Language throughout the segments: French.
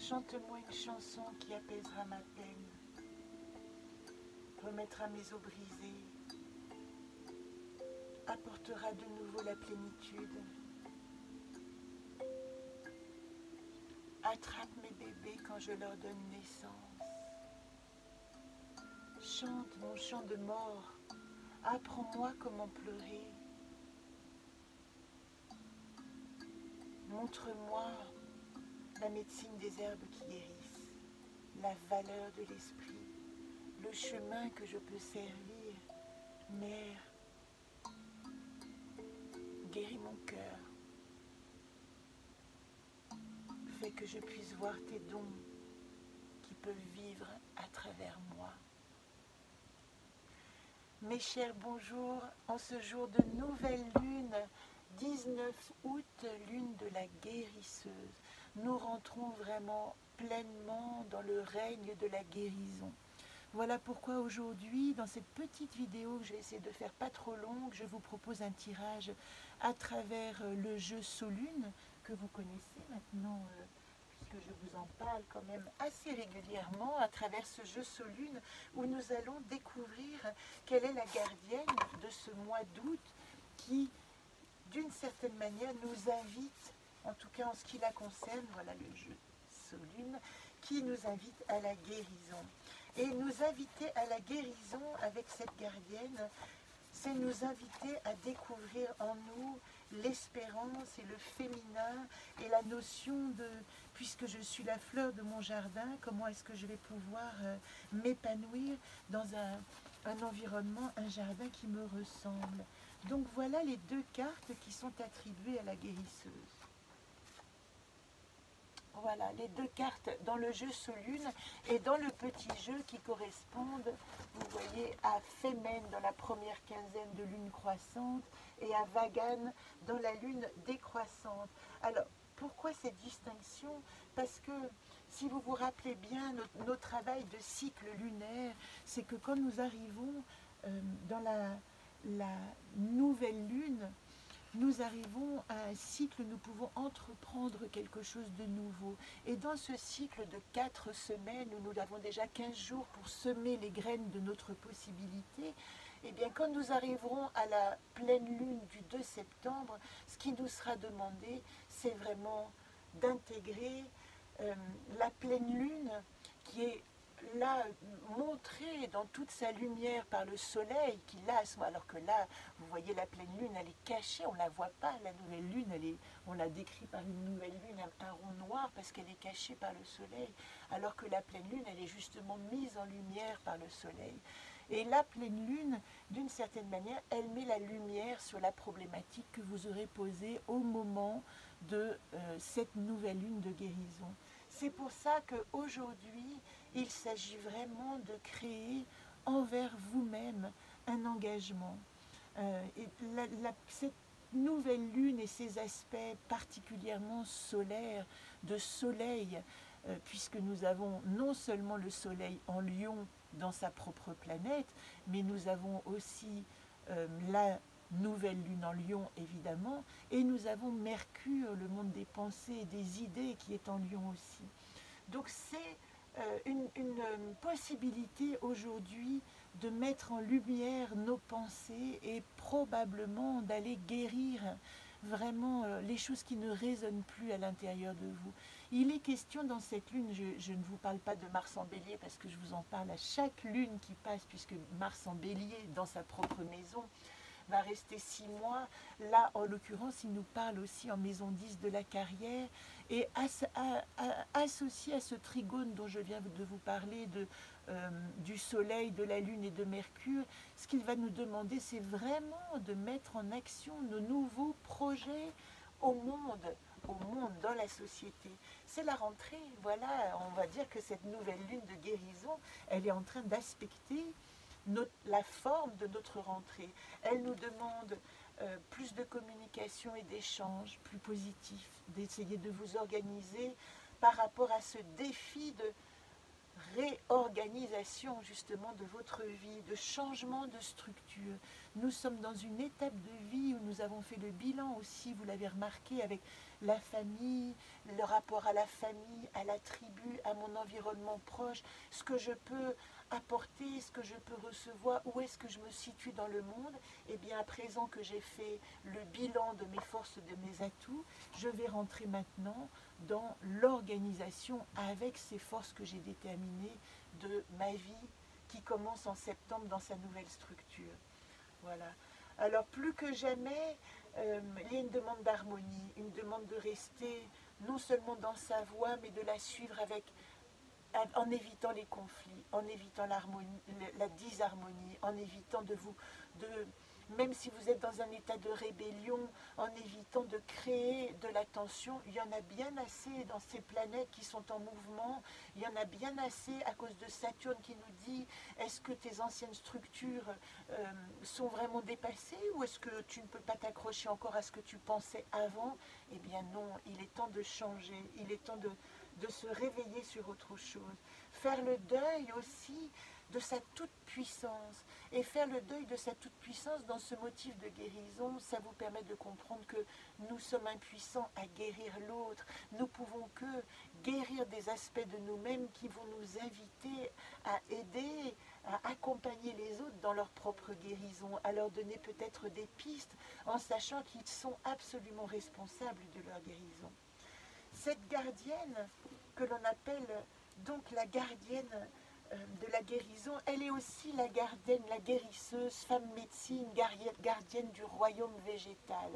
Chante-moi une chanson qui apaisera ma peine, remettra mes os brisés, apportera de nouveau la plénitude. Attrape mes bébés quand je leur donne naissance. Chante mon chant de mort, apprends-moi comment pleurer. Montre-moi la médecine des herbes qui guérissent, la valeur de l'esprit, le chemin que je peux servir. Mère, guéris mon cœur, fais que je puisse voir tes dons qui peuvent vivre à travers moi. Mes chers, bonjour, en ce jour de nouvelle lune, 19 août, lune de la guérisseuse. Nous rentrons vraiment pleinement dans le règne de la guérison. Voilà pourquoi aujourd'hui, dans cette petite vidéo que je vais essayer de faire pas trop longue, je vous propose un tirage à travers le jeu Solune, que vous connaissez maintenant, puisque je vous en parle quand même assez régulièrement à travers ce jeu Solune, où nous allons découvrir quelle est la gardienne de ce mois d'août qui, d'une certaine manière, nous invite, en tout cas en ce qui la concerne, voilà le jeu Solune, qui nous invite à la guérison. Et nous inviter à la guérison avec cette gardienne, c'est nous inviter à découvrir en nous l'espérance et le féminin et la notion de, puisque je suis la fleur de mon jardin, comment est-ce que je vais pouvoir m'épanouir dans un environnement, un jardin qui me ressemble. Donc voilà les deux cartes qui sont attribuées à la guérisseuse. Voilà, les deux cartes dans le jeu Solune et dans le petit jeu qui correspondent, vous voyez, à Femen dans la première quinzaine de lune croissante et à Vagan dans la lune décroissante. Alors, pourquoi cette distinction? Parce que, si vous vous rappelez bien, nos travails de cycle lunaire, c'est que quand nous arrivons dans la nouvelle lune, nous arrivons à un cycle, nous pouvons entreprendre quelque chose de nouveau. Et dans ce cycle de 4 semaines, où nous avons déjà 15 jours pour semer les graines de notre possibilité, eh bien quand nous arriverons à la pleine lune du 2 septembre, ce qui nous sera demandé, c'est vraiment d'intégrer la pleine lune qui est là, montrée dans toute sa lumière par le soleil, qui là, alors que là, vous voyez la pleine lune, elle est cachée, on ne la voit pas, la nouvelle lune, on la décrit par une nouvelle lune, un rond noir, parce qu'elle est cachée par le soleil, alors que la pleine lune, elle est justement mise en lumière par le soleil. Et la pleine lune, d'une certaine manière, elle met la lumière sur la problématique que vous aurez posée au moment de cette nouvelle lune de guérison. C'est pour ça qu'aujourd'hui, il s'agit vraiment de créer envers vous-même un engagement. Cette nouvelle lune et ses aspects particulièrement solaires, de soleil, puisque nous avons non seulement le soleil en Lion dans sa propre planète, mais nous avons aussi la nouvelle lune en Lion, évidemment, et nous avons Mercure, le monde des pensées et des idées, qui est en Lion aussi. Donc c'est une possibilité aujourd'hui de mettre en lumière nos pensées et probablement d'aller guérir vraiment les choses qui ne résonnent plus à l'intérieur de vous. Il est question dans cette lune, je ne vous parle pas de Mars en Bélier parce que je vous en parle à chaque lune qui passe, puisque Mars en Bélier, dans sa propre maison, va rester 6 mois. Là, en l'occurrence, il nous parle aussi en maison 10 de la carrière. Et associé à ce trigone dont je viens de vous parler, du soleil, de la lune et de Mercure, ce qu'il va nous demander, c'est vraiment de mettre en action nos nouveaux projets au monde, dans la société. C'est la rentrée, voilà, on va dire que cette nouvelle lune de guérison, elle est en train d'aspecter la forme de notre rentrée. Elle nous demande plus de communication et d'échanges plus positifs, d'essayer de vous organiser par rapport à ce défi de réorganisation justement de votre vie, de changement de structure. Nous sommes dans une étape de vie où nous avons fait le bilan aussi, vous l'avez remarqué, avec la famille, le rapport à la famille, à la tribu, à mon environnement proche, ce que je peux apporter, ce que je peux recevoir, où est-ce que je me situe dans le monde. Et bien à présent que j'ai fait le bilan de mes forces, de mes atouts, je vais rentrer maintenant dans l'organisation avec ces forces que j'ai déterminées de ma vie qui commence en septembre dans sa nouvelle structure. Voilà. Alors plus que jamais, il y a une demande d'harmonie, une demande de rester non seulement dans sa voie, mais de la suivre en évitant les conflits, en évitant la disharmonie, en évitant même si vous êtes dans un état de rébellion, en évitant de créer de la tension. Il y en a bien assez dans ces planètes qui sont en mouvement, il y en a bien assez à cause de Saturne qui nous dit est-ce que tes anciennes structures sont vraiment dépassées ou est-ce que tu ne peux pas t'accrocher encore à ce que tu pensais avant? Eh bien non, il est temps de changer, il est temps de se réveiller sur autre chose. Faire le deuil aussi de sa toute-puissance. Et faire le deuil de sa toute-puissance dans ce motif de guérison, ça vous permet de comprendre que nous sommes impuissants à guérir l'autre. Nous pouvons que guérir des aspects de nous-mêmes qui vont nous inviter à aider, à accompagner les autres dans leur propre guérison, à leur donner peut-être des pistes en sachant qu'ils sont absolument responsables de leur guérison. Cette gardienne que l'on appelle donc la gardienne de la guérison, elle est aussi la gardienne, la guérisseuse, femme médecine, gardienne du royaume végétal.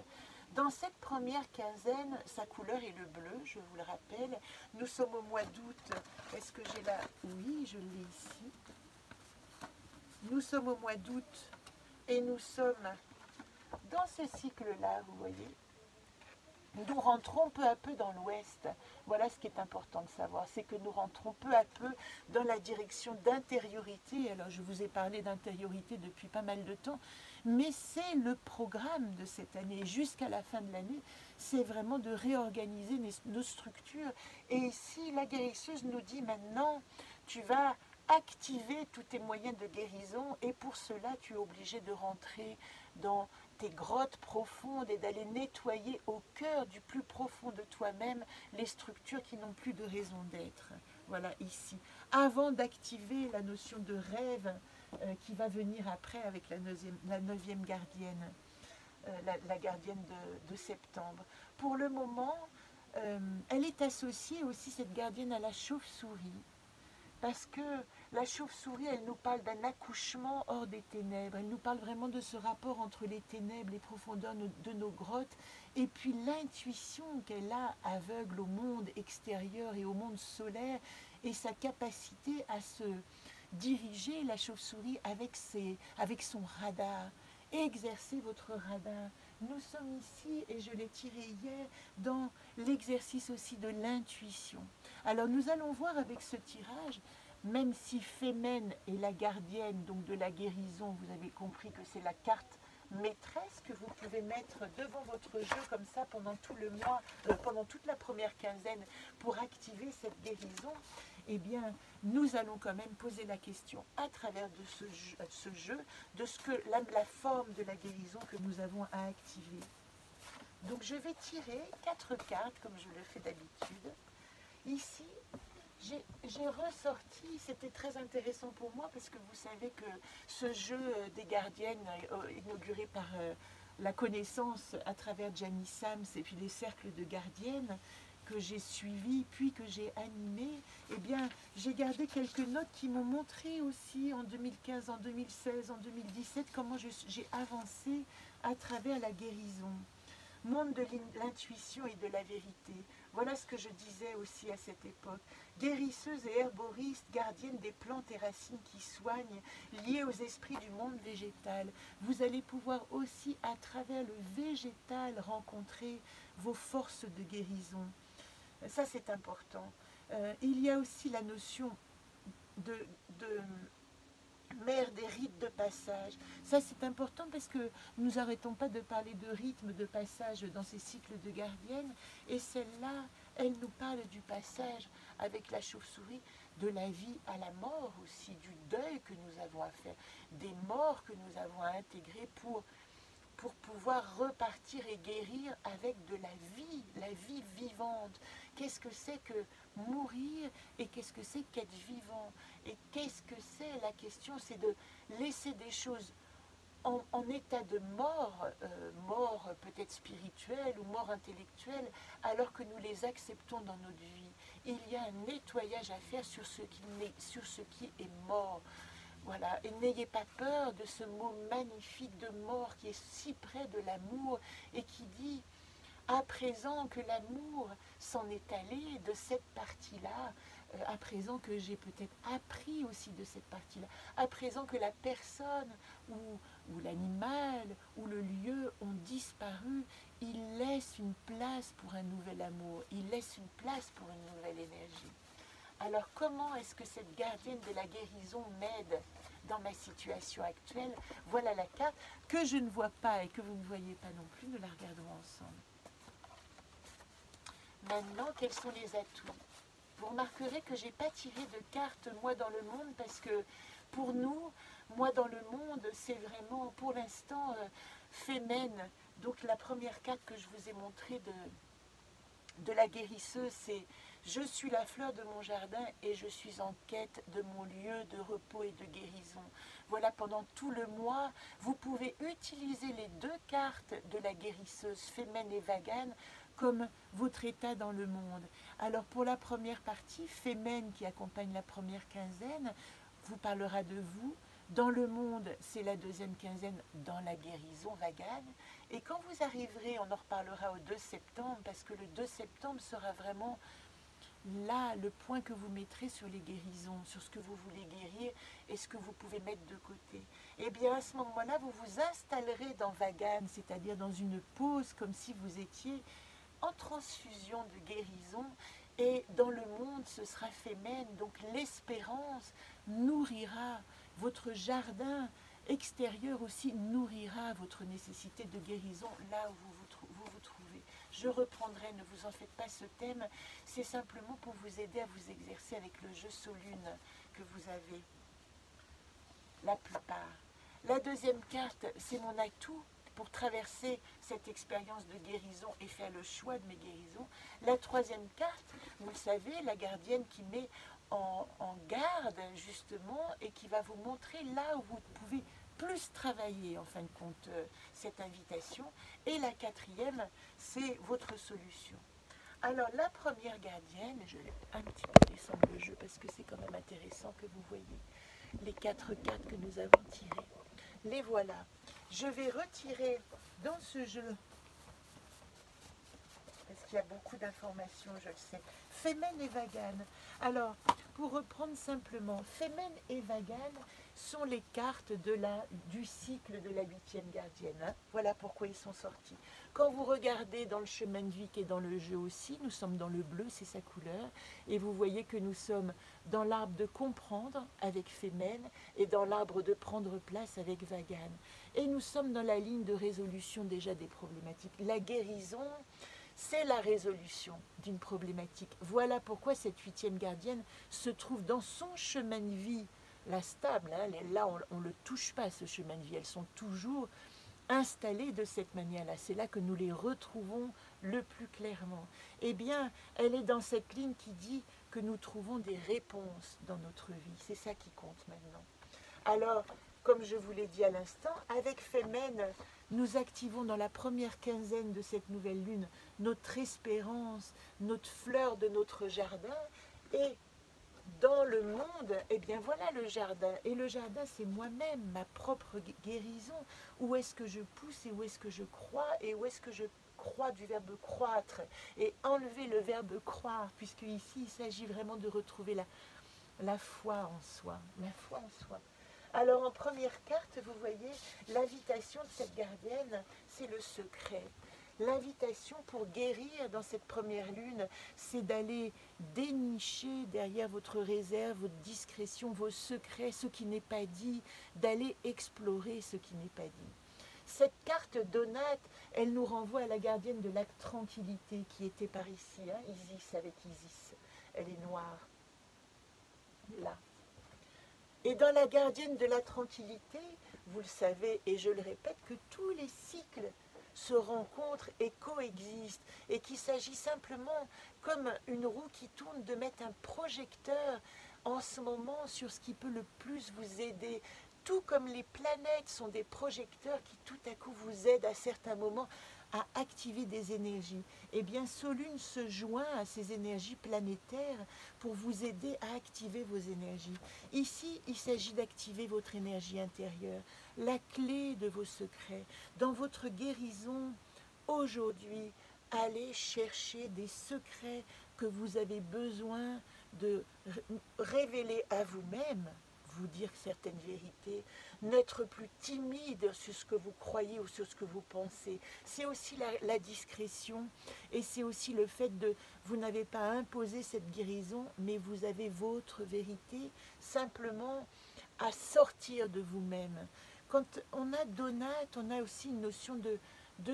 Dans cette première quinzaine, sa couleur est le bleu, je vous le rappelle. Nous sommes au mois d'août. Est-ce que j'ai là? Oui, je l'ai ici. Nous sommes au mois d'août et nous sommes dans ce cycle-là, vous voyez. Nous rentrons peu à peu dans l'ouest. Voilà ce qui est important de savoir, c'est que nous rentrons peu à peu dans la direction d'intériorité. Alors je vous ai parlé d'intériorité depuis pas mal de temps, mais c'est le programme de cette année. Jusqu'à la fin de l'année, c'est vraiment de réorganiser nos structures. Et ici, la guérisseuse nous dit maintenant, tu vas activer tous tes moyens de guérison et pour cela, tu es obligé de rentrer dans tes grottes profondes et d'aller nettoyer au cœur du plus profond de toi-même les structures qui n'ont plus de raison d'être. Voilà, ici. Avant d'activer la notion de rêve qui va venir après avec la neuvième gardienne, la gardienne de septembre. Pour le moment, elle est associée aussi, cette gardienne, à la chauve-souris. Parce que la chauve-souris, elle nous parle d'un accouchement hors des ténèbres. Elle nous parle vraiment de ce rapport entre les ténèbres, les profondeurs de nos grottes, et puis l'intuition qu'elle a aveugle au monde extérieur et au monde solaire, et sa capacité à se diriger, la chauve-souris, avec son radar. Exercez votre radar. Nous sommes ici, et je l'ai tiré hier, dans l'exercice aussi de l'intuition. Alors nous allons voir avec ce tirage, même si Fémène est la gardienne donc de la guérison, vous avez compris que c'est la carte maîtresse que vous pouvez mettre devant votre jeu comme ça pendant tout le mois, pendant toute la première quinzaine pour activer cette guérison. Eh bien, nous allons quand même poser la question à travers de ce jeu de ce que la forme de la guérison que nous avons à activer. Donc je vais tirer 4 cartes comme je le fais d'habitude. Ici, j'ai ressorti, c'était très intéressant pour moi parce que vous savez que ce jeu des gardiennes inauguré par la connaissance à travers Jamie Sams et puis les cercles de gardiennes que j'ai suivis puis que j'ai animés, eh bien j'ai gardé quelques notes qui m'ont montré aussi en 2015, en 2016, en 2017 comment j'ai avancé à travers la guérison. Monde de l'intuition et de la vérité. Voilà ce que je disais aussi à cette époque. Guérisseuse et herboriste, gardienne des plantes et racines qui soignent, liées aux esprits du monde végétal. Vous allez pouvoir aussi, à travers le végétal, rencontrer vos forces de guérison. Ça, c'est important. Il y a aussi la notion de mère des rites de passage. Ça, c'est important parce que nous n'arrêtons pas de parler de rythme de passage dans ces cycles de gardiennes. Et celle-là, elle nous parle du passage avec la chauve-souris, de la vie à la mort aussi, du deuil que nous avons à faire, des morts que nous avons à intégrer pour pouvoir repartir et guérir avec de la vie vivante. Qu'est-ce que c'est que mourir et qu'est-ce que c'est qu'être vivant? Et qu'est-ce que c'est? La question, c'est de laisser des choses en état de mort, mort peut-être spirituelle ou mort intellectuelle, alors que nous les acceptons dans notre vie. Il y a un nettoyage à faire sur ce qui est mort. Voilà, et n'ayez pas peur de ce mot magnifique de mort qui est si près de l'amour et qui dit, à présent que l'amour s'en est allé de cette partie-là, à présent que j'ai peut-être appris aussi de cette partie-là, à présent que la personne ou l'animal ou le lieu ont disparu, il laisse une place pour un nouvel amour, il laisse une place pour une nouvelle énergie. Alors comment est-ce que cette gardienne de la guérison m'aide dans ma situation actuelle? Voilà la carte que je ne vois pas et que vous ne voyez pas non plus, nous la regardons ensemble. Maintenant, quels sont les atouts? Vous remarquerez que je n'ai pas tiré de carte moi dans le monde parce que pour nous, moi dans le monde, c'est vraiment pour l'instant féminin. Donc la première carte que je vous ai montrée de la guérisseuse, c'est « Je suis la fleur de mon jardin et je suis en quête de mon lieu de repos et de guérison ». Voilà, pendant tout le mois, vous pouvez utiliser les deux cartes de la guérisseuse, Femen et Vagan, comme votre état dans le monde. Alors pour la première partie, Femen qui accompagne la première quinzaine, vous parlera de vous. Dans le monde, c'est la deuxième quinzaine dans la guérison, Vagan. Et quand vous arriverez, on en reparlera au 2 septembre, parce que le 2 septembre sera vraiment là le point que vous mettrez sur les guérisons, sur ce que vous voulez guérir et ce que vous pouvez mettre de côté. Et bien à ce moment-là, vous vous installerez dans Vagan, c'est-à-dire dans une pause comme si vous étiez en transfusion de guérison, et dans le monde ce sera féminin, donc l'espérance nourrira votre jardin extérieur aussi, nourrira votre nécessité de guérison là où vous trouvez. Je reprendrai, ne vous en faites pas, ce thème, c'est simplement pour vous aider à vous exercer avec le jeu Solune que vous avez la plupart. La deuxième carte, c'est mon atout pour traverser cette expérience de guérison et faire le choix de mes guérisons. La troisième carte, vous le savez, la gardienne qui met en garde justement et qui va vous montrer là où vous pouvez plus travailler en fin de compte cette invitation. Et la quatrième, c'est votre solution. Alors la première gardienne, je vais un petit peu descendre le jeu parce que c'est quand même intéressant que vous voyez les 4 cartes que nous avons tirées. Les voilà. Je vais retirer dans ce jeu, parce qu'il y a beaucoup d'informations, je le sais, Femen et Vagan. Alors, pour reprendre simplement, Femen et Vagan sont les cartes du cycle de la 8e gardienne. Hein. Voilà pourquoi ils sont sortis. Quand vous regardez dans le chemin de vie qui est dans le jeu aussi, nous sommes dans le bleu, c'est sa couleur, et vous voyez que nous sommes dans l'arbre de comprendre avec Femen et dans l'arbre de prendre place avec Vagan. Et nous sommes dans la ligne de résolution déjà des problématiques. La guérison, c'est la résolution d'une problématique. Voilà pourquoi cette 8e gardienne se trouve dans son chemin de vie, la stable. Hein, là, on ne le touche pas, ce chemin de vie. Elles sont toujours installées de cette manière-là. C'est là que nous les retrouvons le plus clairement. Eh bien, elle est dans cette ligne qui dit que nous trouvons des réponses dans notre vie. C'est ça qui compte maintenant. Alors, comme je vous l'ai dit à l'instant, avec Femen, nous activons dans la première quinzaine de cette nouvelle lune notre espérance, notre fleur de notre jardin. Et dans le monde, eh bien voilà le jardin. Et le jardin, c'est moi-même, ma propre guérison. Où est-ce que je pousse et où est-ce que je crois et où est-ce que je crois du verbe croître et enlever le verbe croire, puisque ici, il s'agit vraiment de retrouver la foi en soi. La foi en soi. Alors en première carte, vous voyez, l'invitation de cette gardienne, c'est le secret. L'invitation pour guérir dans cette première lune, c'est d'aller dénicher derrière votre réserve, votre discrétion, vos secrets, ce qui n'est pas dit, d'aller explorer ce qui n'est pas dit. Cette carte Donate, elle nous renvoie à la gardienne de la tranquillité qui était par ici, hein, Isis avec Isis. Elle est noire. là. Et dans la gardienne de la tranquillité, vous le savez, et je le répète, que tous les cycles se rencontrent et coexistent, et qu'il s'agit simplement, comme une roue qui tourne, de mettre un projecteur en ce moment sur ce qui peut le plus vous aider. Tout comme les planètes sont des projecteurs qui tout à coup vous aident à certains moments à activer des énergies. Eh bien, Solune se joint à ces énergies planétaires pour vous aider à activer vos énergies. Ici, il s'agit d'activer votre énergie intérieure, la clé de vos secrets. Dans votre guérison, aujourd'hui, allez chercher des secrets que vous avez besoin de révéler à vous-même, vous dire certaines vérités, n'être plus timide sur ce que vous croyez ou sur ce que vous pensez. C'est aussi la discrétion et c'est aussi le fait de, vous n'avez pas imposé cette guérison, mais vous avez votre vérité, simplement à sortir de vous-même. Quand on a Donat, on a aussi une notion de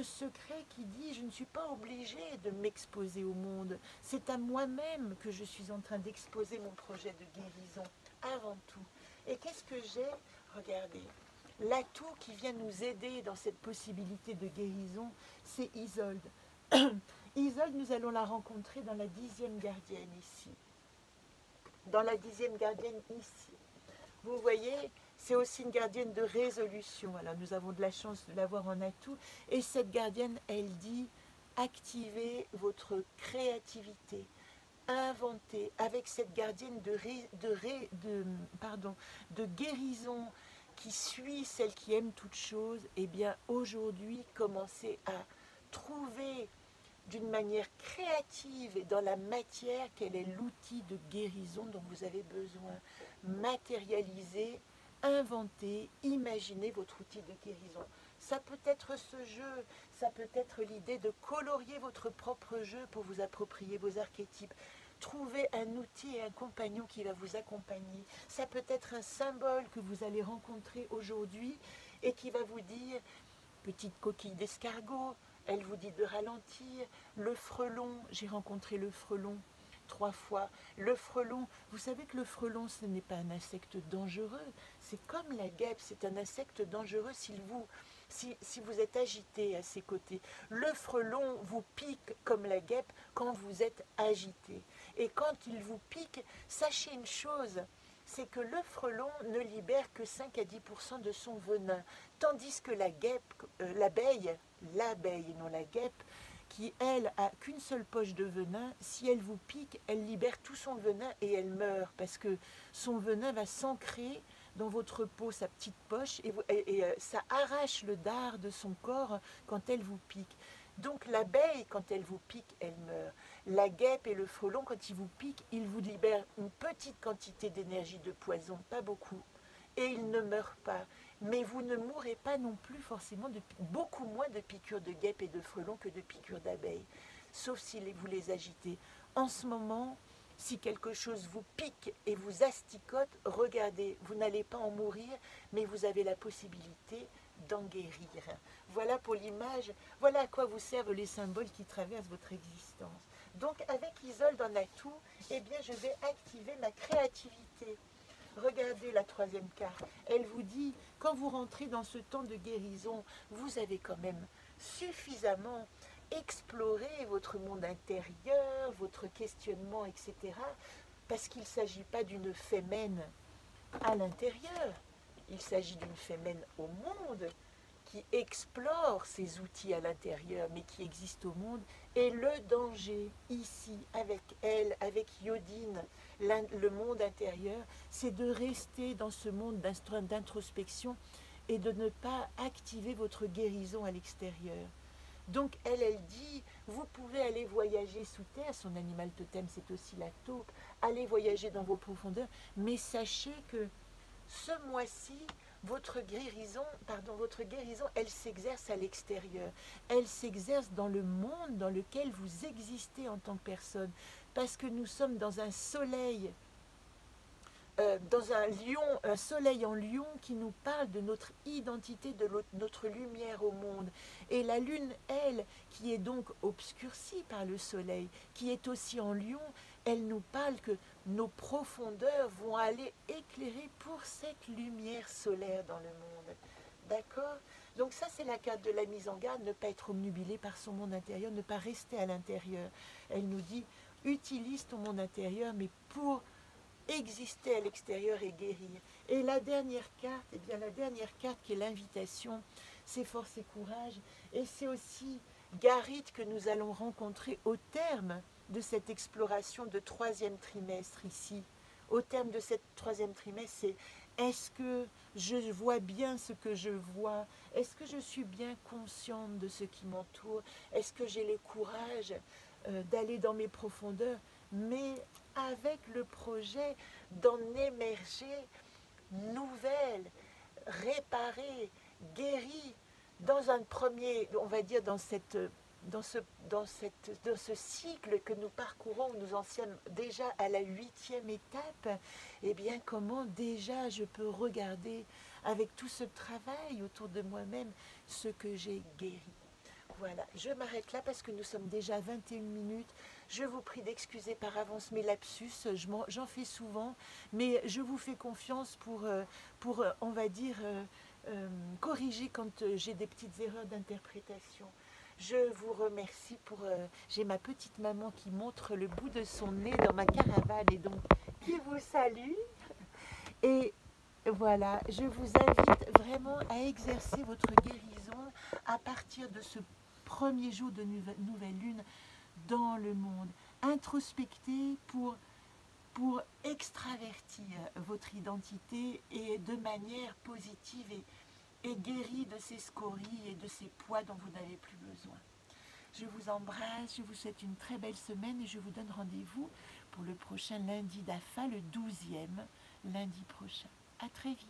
secret qui dit je ne suis pas obligée de m'exposer au monde. C'est à moi-même que je suis en train d'exposer mon projet de guérison, avant tout. Et qu'est-ce que j'ai? Regardez, l'atout qui vient nous aider dans cette possibilité de guérison, c'est Isolde. Isolde, nous allons la rencontrer dans la 10e gardienne ici. Dans la 10e gardienne ici. Vous voyez, c'est aussi une gardienne de résolution. Alors nous avons de la chance de l'avoir en atout. Et cette gardienne, elle dit, activez votre créativité. Inventez avec cette gardienne de guérison qui suit celle qui aime toute chose. Eh bien, aujourd'hui, commencez à trouver d'une manière créative et dans la matière quel est l'outil de guérison dont vous avez besoin. Matérialisez, inventez, imaginez votre outil de guérison. Ça peut être ce jeu, ça peut être l'idée de colorier votre propre jeu pour vous approprier vos archétypes. Trouvez un outil et un compagnon qui va vous accompagner. Ça peut être un symbole que vous allez rencontrer aujourd'hui et qui va vous dire, petite coquille d'escargot, elle vous dit de ralentir. Le frelon, j'ai rencontré le frelon 3 fois. Le frelon, vous savez que le frelon, ce n'est pas un insecte dangereux. C'est comme la guêpe, c'est un insecte dangereux si vous êtes agité à ses côtés. Le frelon vous pique comme la guêpe quand vous êtes agité. Et quand il vous pique, sachez une chose, c'est que le frelon ne libère que 5 à 10% de son venin, tandis que la guêpe, l'abeille et non la guêpe, qui elle a qu'une seule poche de venin, si elle vous pique, elle libère tout son venin et elle meurt, parce que son venin va s'ancrer dans votre peau, sa petite poche, et ça arrache le dard de son corps quand elle vous pique. Donc l'abeille, quand elle vous pique, elle meurt. La guêpe et le frelon, quand ils vous piquent, ils vous libèrent une petite quantité d'énergie de poison, pas beaucoup, et ils ne meurent pas. Mais vous ne mourrez pas non plus forcément, beaucoup moins de piqûres de guêpe et de frelons que de piqûres d'abeilles, sauf si vous les agitez. En ce moment, si quelque chose vous pique et vous asticote, regardez, vous n'allez pas en mourir, mais vous avez la possibilité d'en guérir. Voilà pour l'image, voilà à quoi vous servent les symboles qui traversent votre existence. Donc avec Isolde en atout, eh bien je vais activer ma créativité. Regardez la 3e carte. Elle vous dit, quand vous rentrez dans ce temps de guérison, vous avez quand même suffisamment exploré votre monde intérieur, votre questionnement, etc. Parce qu'il ne s'agit pas d'une fémène à l'intérieur, il s'agit d'une fémène au monde qui explore ses outils à l'intérieur, mais qui existe au monde. Et le danger, ici, avec elle, avec Yodine, le monde intérieur, c'est de rester dans ce monde d'introspection et de ne pas activer votre guérison à l'extérieur. Donc elle dit, vous pouvez aller voyager sous terre, son animal totem c'est aussi la taupe, allez voyager dans vos profondeurs, mais sachez que ce mois-ci, votre guérison, elle s'exerce à l'extérieur. Elle s'exerce dans le monde dans lequel vous existez en tant que personne. Parce que nous sommes dans un soleil, dans un soleil en lion qui nous parle de notre identité, de notre lumière au monde. Et la lune, elle, qui est donc obscurcie par le soleil, qui est aussi en lion, elle nous parle que nos profondeurs vont aller éclairer pour cette lumière solaire dans le monde. D'accord? Donc ça, c'est la carte de la mise en garde, ne pas être omnubilé par son monde intérieur, ne pas rester à l'intérieur. Elle nous dit, utilise ton monde intérieur, mais pour exister à l'extérieur et guérir. Et la dernière carte, eh bien la dernière carte qui est l'invitation, c'est force et courage. Et c'est aussi Garit que nous allons rencontrer au terme de cette exploration de 3e trimestre ici. Au terme de cette 3e trimestre, c'est est-ce que je vois bien ce que je vois? Est-ce que je suis bien consciente de ce qui m'entoure? Est-ce que j'ai le courage d'aller dans mes profondeurs, mais avec le projet d'en émerger nouvelle, réparée, guérie, dans un premier, on va dire, dans ce cycle que nous parcourons, où nous en sommes déjà à la 8e étape, eh bien comment déjà je peux regarder avec tout ce travail autour de moi-même ce que j'ai guéri. Voilà, je m'arrête là parce que nous sommes déjà à 21 minutes. Je vous prie d'excuser par avance mes lapsus, j'en fais souvent, mais je vous fais confiance pour on va dire, corriger quand j'ai des petites erreurs d'interprétation. Je vous remercie pour... j'ai ma petite maman qui montre le bout de son nez dans ma caravane et donc qui vous salue. Et voilà, je vous invite vraiment à exercer votre guérison à partir de ce premier jour de nouvelle lune dans le monde. Introspectez pour extravertir votre identité et de manière positive et guérie de ces scories et de ces poids dont vous n'avez plus besoin. Je vous embrasse, je vous souhaite une très belle semaine et je vous donne rendez-vous pour le prochain lundi d'Afa, le 12e lundi prochain. À très vite.